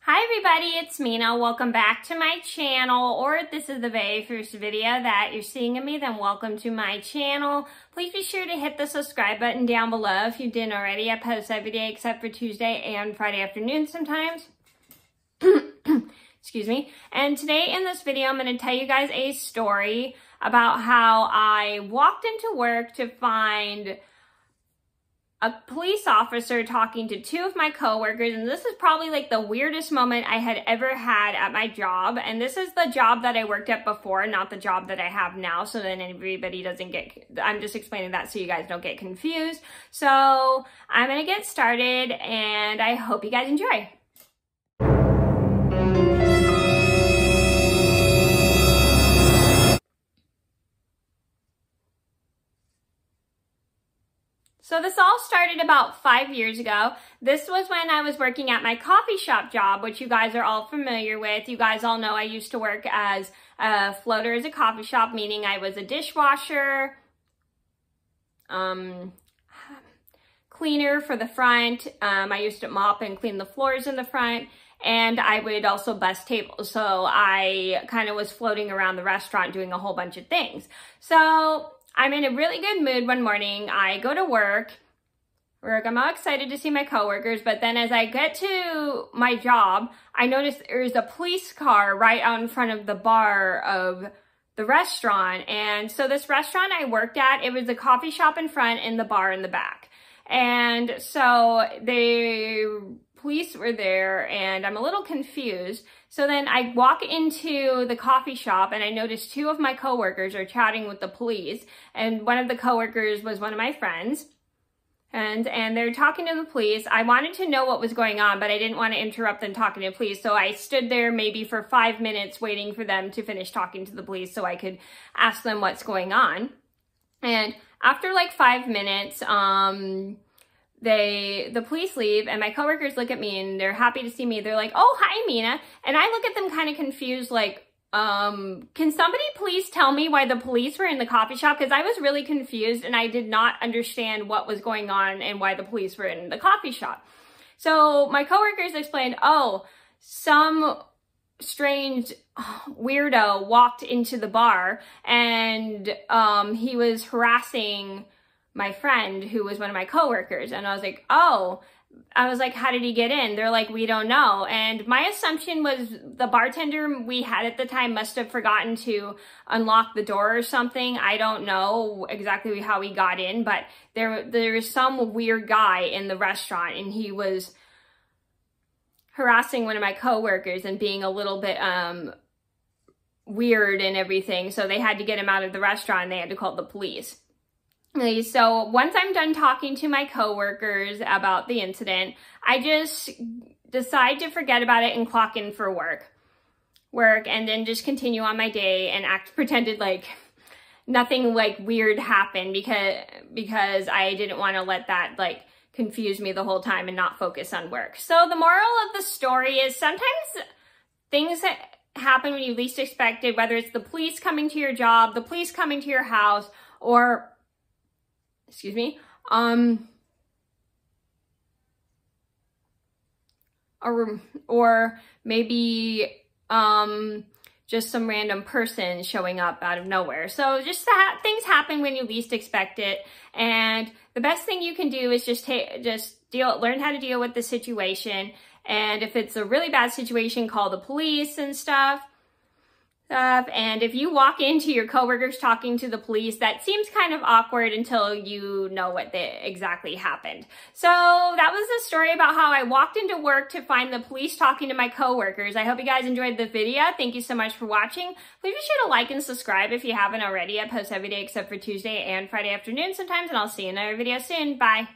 Hi everybody, it's Mena. Welcome back to my channel, or if this is the very first video that you're seeing of me, then welcome to my channel. Please be sure to hit the subscribe button down below if you didn't already. I post every day except for Tuesday and Friday afternoon sometimes. Excuse me. And today in this video, I'm going to tell you guys a story about how I walked into work to find a police officer talking to two of my coworkers, and this is probably like the weirdest moment I had ever had at my job. And this is the job that I worked at before, not the job that I have now, so then everybody doesn't get, I'm just explaining that so you guys don't get confused. So I'm gonna get started and I hope you guys enjoy. So this all started about 5 years ago. This was when I was working at my coffee shop job, which you guys are all familiar with. You guys all know I used to work as a floater as a coffee shop, meaning I was a dishwasher, cleaner for the front. I used to mop and clean the floors in the front, and I would also bus tables. So I kind of was floating around the restaurant doing a whole bunch of things. So I'm in a really good mood one morning. I go to work. I'm all excited to see my coworkers, but then as I get to my job, I notice there's a police car right out in front of the bar of the restaurant. And so this restaurant I worked at, it was a coffee shop in front and the bar in the back. And so the police were there and I'm a little confused. So then I walk into the coffee shop and I notice two of my coworkers are chatting with the police, and one of the coworkers was one of my friends, and they're talking to the police. I wanted to know what was going on, but I didn't want to interrupt them talking to the police, so I stood there maybe for 5 minutes waiting for them to finish talking to the police so I could ask them what's going on. And after like 5 minutes, the police leave and my coworkers look at me and they're happy to see me. They're like, "Oh, hi, Mena." And I look at them kind of confused, like, can somebody please tell me why the police were in the coffee shop? Because I was really confused and I did not understand what was going on and why the police were in the coffee shop. So my coworkers explained, oh, some strange weirdo walked into the bar and he was harassing my friend who was one of my coworkers. And I was like, oh, how did he get in? They're like, we don't know. And my assumption was the bartender we had at the time must have forgotten to unlock the door or something. I don't know exactly how he got in, but there was some weird guy in the restaurant and he was harassing one of my coworkers and being a little bit weird and everything. So they had to get him out of the restaurant and they had to call the police. So once I'm done talking to my coworkers about the incident, I just decide to forget about it and clock in for work, and then just continue on my day and pretended like nothing like weird happened because I didn't want to let that like confuse me the whole time and not focus on work. So the moral of the story is sometimes things that happen when you least expect it, whether it's the police coming to your job, the police coming to your house, or or maybe just some random person showing up out of nowhere. So just that things happen when you least expect it, and the best thing you can do is learn how to deal with the situation. And if it's a really bad situation, call the police and stuff. And if you walk into your coworkers talking to the police, that seems kind of awkward until you know what exactly happened. So that was the story about how I walked into work to find the police talking to my coworkers. I hope you guys enjoyed the video. Thank you so much for watching. Please be sure to like and subscribe if you haven't already. I post every day except for Tuesday and Friday afternoon sometimes, and I'll see you in another video soon. Bye.